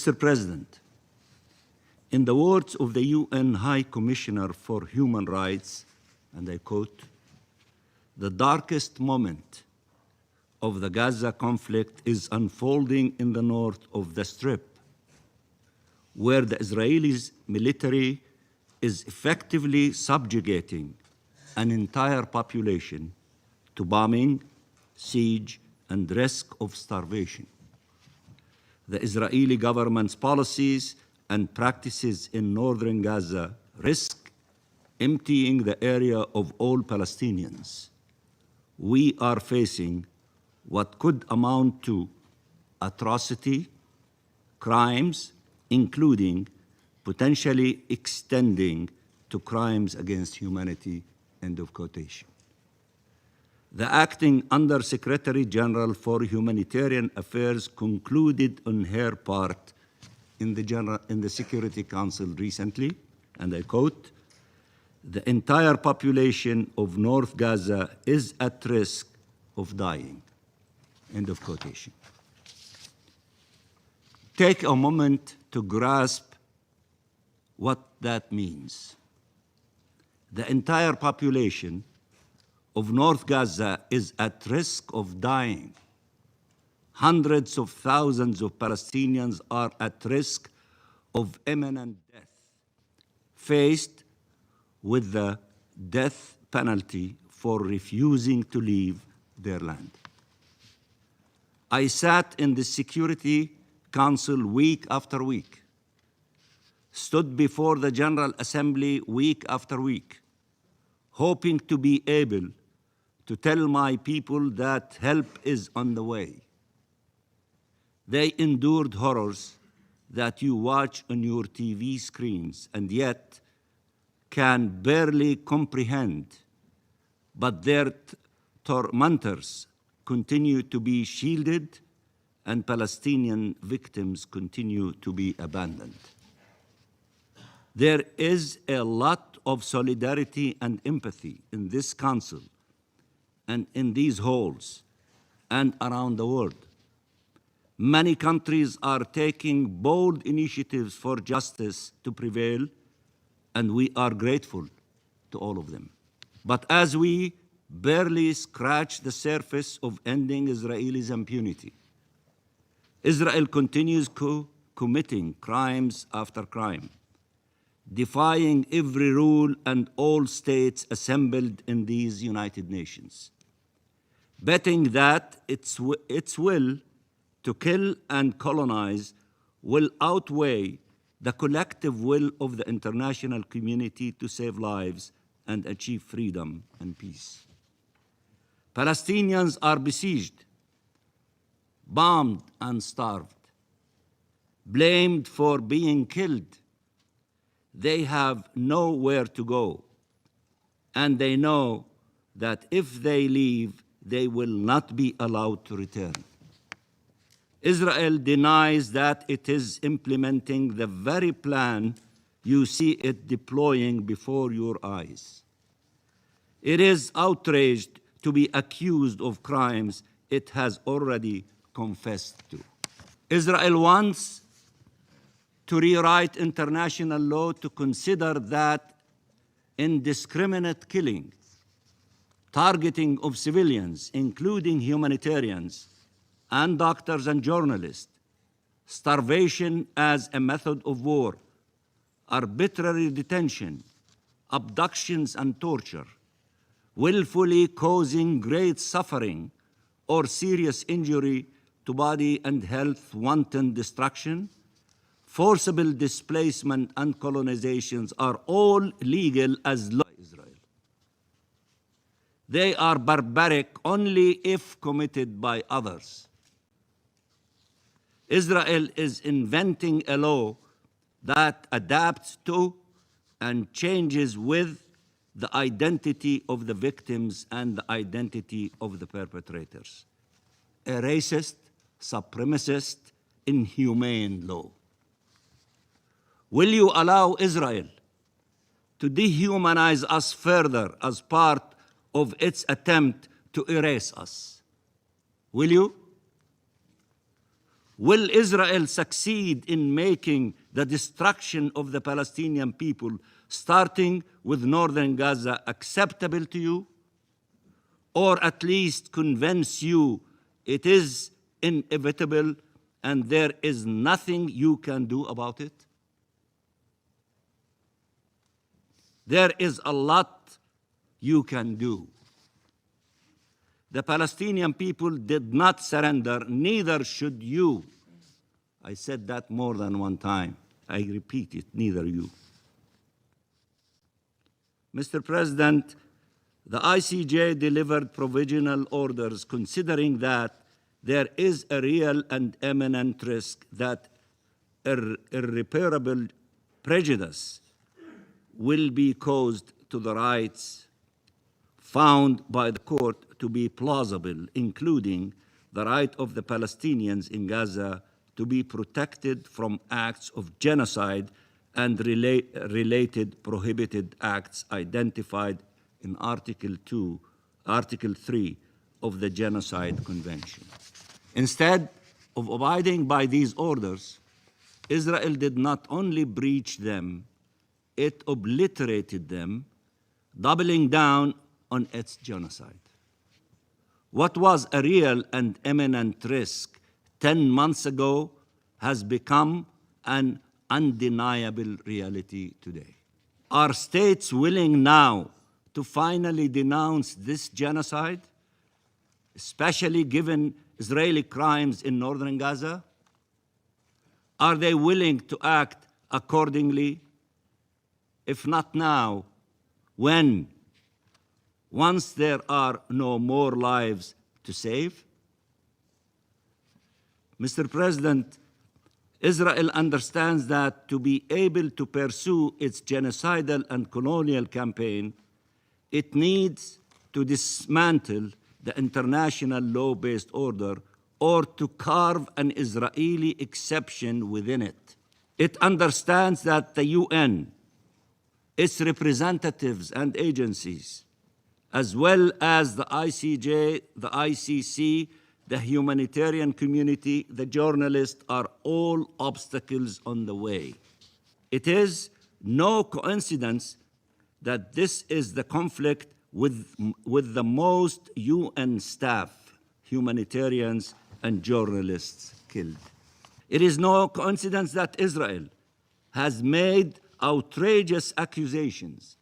Mr. President, in the words of the UN High Commissioner for Human Rights, and I quote, "The darkest moment of the Gaza conflict is unfolding in the north of the Strip, where the Israeli military is effectively subjugating an entire population to bombing, siege, and risk of starvation. The Israeli government's policies and practices in northern Gaza risk emptying the area of all Palestinians. We are facing what could amount to atrocity, crimes, including potentially extending to crimes against humanity," end of quotation. The acting Under-Secretary General for Humanitarian Affairs concluded on her part in the Security Council recently, and I quote, "The entire population of North Gaza is at risk of dying," end of quotation. Take a moment to grasp what that means. The entire population of North Gaza is at risk of dying. Hundreds of thousands of Palestinians are at risk of imminent death, faced with the death penalty for refusing to leave their land. I sat in the Security Council week after week, stood before the General Assembly week after week, hoping to be able to tell my people that help is on the way. They endured horrors that you watch on your TV screens and yet can barely comprehend, but their tormentors continue to be shielded and Palestinian victims continue to be abandoned. There is a lot of solidarity and empathy in this council and in these halls and around the world. Many countries are taking bold initiatives for justice to prevail, and we are grateful to all of them. But as we barely scratch the surface of ending Israelis' impunity, Israel continues committing crimes after crime, defying every rule and all states assembled in these United Nations, betting that its will to kill and colonize will outweigh the collective will of the international community to save lives and achieve freedom and peace. Palestinians are besieged, bombed and starved, blamed for being killed. They have nowhere to go, and they know that if they leave, they will not be allowed to return. Israel denies that it is implementing the very plan you see it deploying before your eyes. It is outraged to be accused of crimes it has already confessed to. Israel wants to rewrite international law to consider that indiscriminate killing, targeting of civilians, including humanitarians and doctors and journalists, starvation as a method of war, arbitrary detention, abductions and torture, willfully causing great suffering or serious injury to body and health, wanton destruction, forcible displacement and colonizations are all legal as law in Israel. They are barbaric only if committed by others. Israel is inventing a law that adapts to and changes with the identity of the victims and the identity of the perpetrators. A racist, supremacist, inhumane law. Will you allow Israel to dehumanize us further as part of its attempt to erase us? Will you? Will Israel succeed in making the destruction of the Palestinian people, starting with northern Gaza, acceptable to you? Or at least convince you it is inevitable and there is nothing you can do about it? There is a lot you can do. The Palestinian people did not surrender, neither should you. I said that more than one time. I repeat it, neither you. Mr. President, the ICJ delivered provisional orders considering that there is a real and imminent risk that irreparable prejudice will be caused to the rights found by the court to be plausible, including the right of the Palestinians in Gaza to be protected from acts of genocide and related prohibited acts identified in Article 3 of the Genocide Convention. Instead of abiding by these orders, Israel did not only breach them, it obliterated them, doubling down on its genocide. What was a real and imminent risk 10 months ago has become an undeniable reality today. Are states willing now to finally denounce this genocide, especially given Israeli crimes in northern Gaza? Are they willing to act accordingly? If not now, when? Once there are no more lives to save? Mr. President, Israel understands that to be able to pursue its genocidal and colonial campaign, it needs to dismantle the international law-based order or to carve an Israeli exception within it. It understands that the UN, its representatives and agencies, as well as the ICJ, the ICC, the humanitarian community, the journalists, are all obstacles on the way. It is no coincidence that this is the conflict with the most UN staff, humanitarians, and journalists killed. It is no coincidence that Israel has made outrageous accusations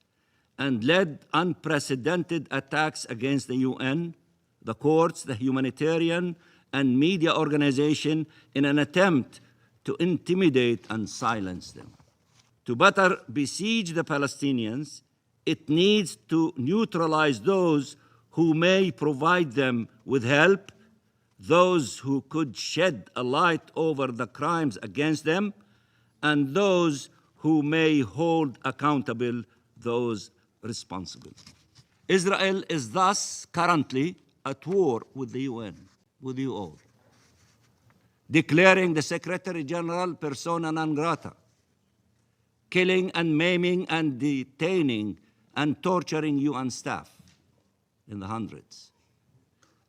and led unprecedented attacks against the UN, the courts, the humanitarian, and media organization in an attempt to intimidate and silence them. To better besiege the Palestinians, it needs to neutralize those who may provide them with help, those who could shed a light over the crimes against them, and those who may hold accountable those responsible. Israel is thus currently at war with the UN, with you all, declaring the Secretary General persona non grata, killing and maiming and detaining and torturing UN staff in the hundreds,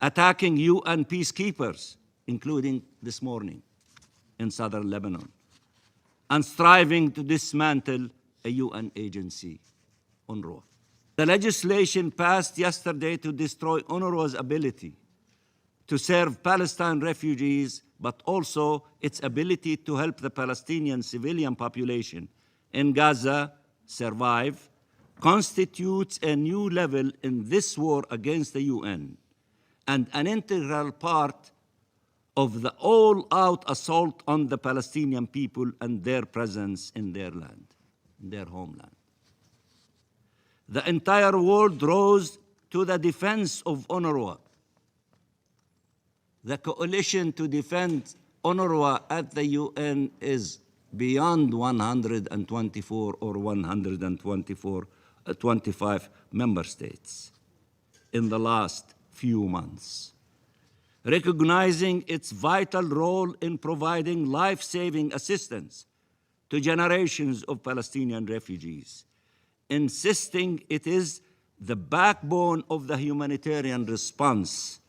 attacking UN peacekeepers, including this morning in southern Lebanon, and striving to dismantle a UN agency, UNRWA. The legislation passed yesterday to destroy UNRWA's ability to serve Palestine refugees, but also its ability to help the Palestinian civilian population in Gaza survive, constitutes a new level in this war against the UN and an integral part of the all-out assault on the Palestinian people and their presence in their land, in their homeland. The entire world rose to the defense of UNRWA. The coalition to defend UNRWA at the UN is beyond 124 or 25 member states in the last few months, recognizing its vital role in providing life-saving assistance to generations of Palestinian refugees, insisting it is the backbone of the humanitarian response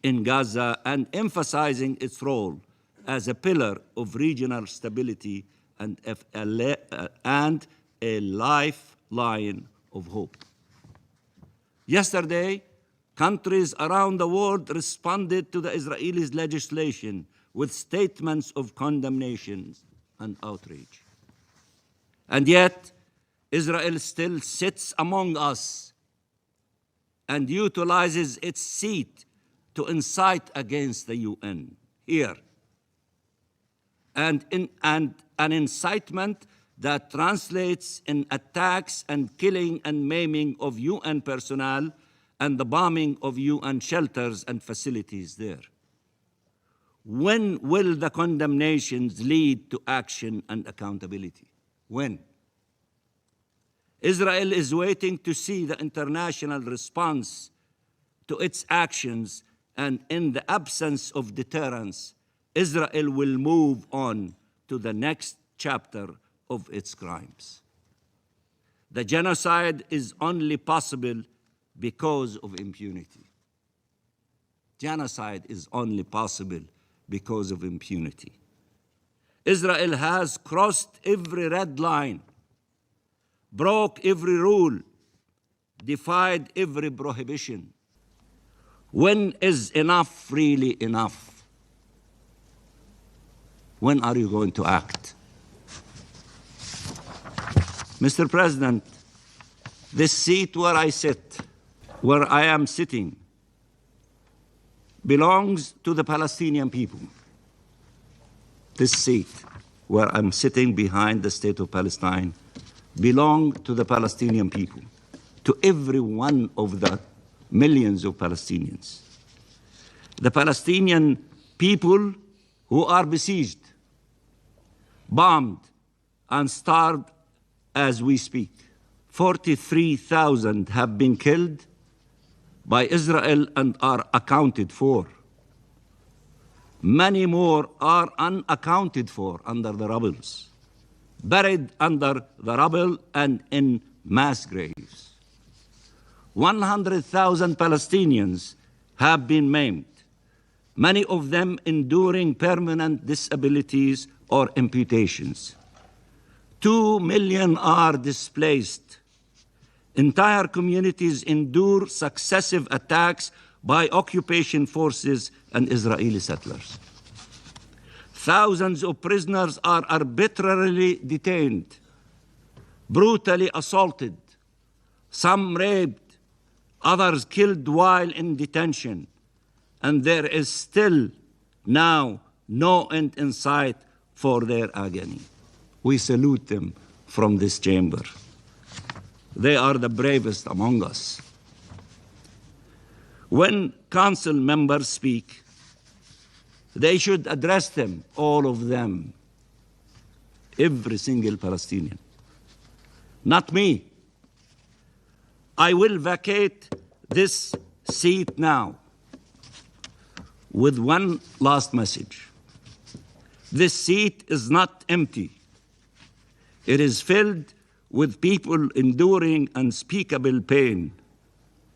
in Gaza and emphasizing its role as a pillar of regional stability and a lifeline of hope. Yesterday, countries around the world responded to the Israelis' legislation with statements of condemnation and outrage. And yet, Israel still sits among us and utilizes its seat to incite against the UN here. And an incitement that translates in attacks and killing and maiming of UN personnel and the bombing of UN shelters and facilities there. When will the condemnations lead to action and accountability? When? Israel is waiting to see the international response to its actions, and in the absence of deterrence, Israel will move on to the next chapter of its crimes. The genocide is only possible because of impunity. Genocide is only possible because of impunity. Israel has crossed every red line, broke every rule, defied every prohibition. When is enough really enough? When are you going to act? Mr. President, this seat where I sit, where I am sitting, belongs to the Palestinian people. This seat where I'm sitting behind the state of Palestine belongs to the Palestinian people, to every one of the millions of Palestinians. The Palestinian people who are besieged, bombed, and starved as we speak. 43,000 have been killed by Israel and are accounted for. Many more are unaccounted for under the rubble, buried under the rubble and in mass graves. 100,000 Palestinians have been maimed, many of them enduring permanent disabilities or amputations. 2 million are displaced. Entire communities endure successive attacks by occupation forces and Israeli settlers. Thousands of prisoners are arbitrarily detained, brutally assaulted, some raped, others killed while in detention, and there is still now no end in sight for their agony. We salute them from this chamber. They are the bravest among us. When council members speak, they should address them, all of them, every single Palestinian. Not me. I will vacate this seat now with one last message. This seat is not empty. It is filled with people enduring unspeakable pain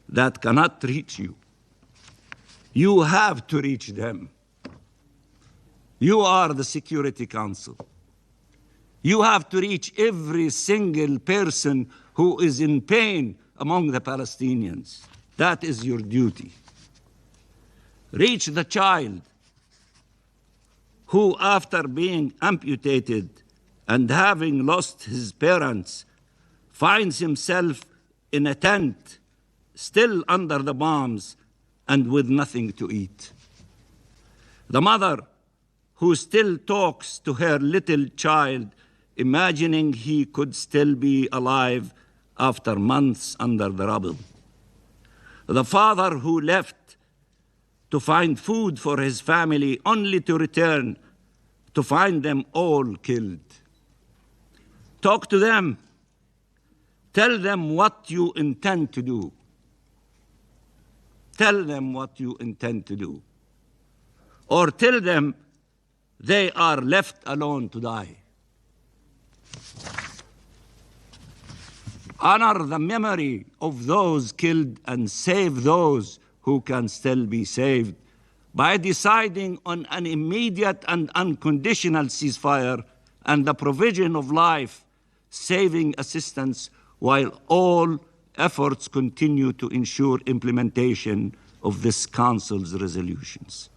that cannot reach you. You have to reach them. You are the Security Council. You have to reach every single person who is in pain among the Palestinians. That is your duty. Reach the child who, after being amputated and having lost his parents, finds himself in a tent, still under the bombs and with nothing to eat. The mother who still talks to her little child, imagining he could still be alive after months under the rubble. The father who left to find food for his family, only to return to find them all killed. Talk to them. Tell them what you intend to do. Tell them what you intend to do. Or tell them they are left alone to die. Honor the memory of those killed and save those who can still be saved by deciding on an immediate and unconditional ceasefire and the provision of life-saving assistance, while all efforts continue to ensure implementation of this Council's resolutions.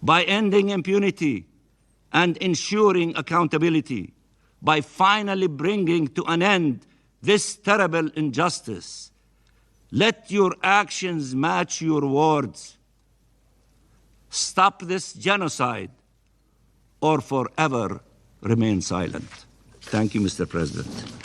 By ending impunity and ensuring accountability, by finally bringing to an end this terrible injustice. Let your actions match your words. Stop this genocide or forever remain silent. Thank you, Mr. President.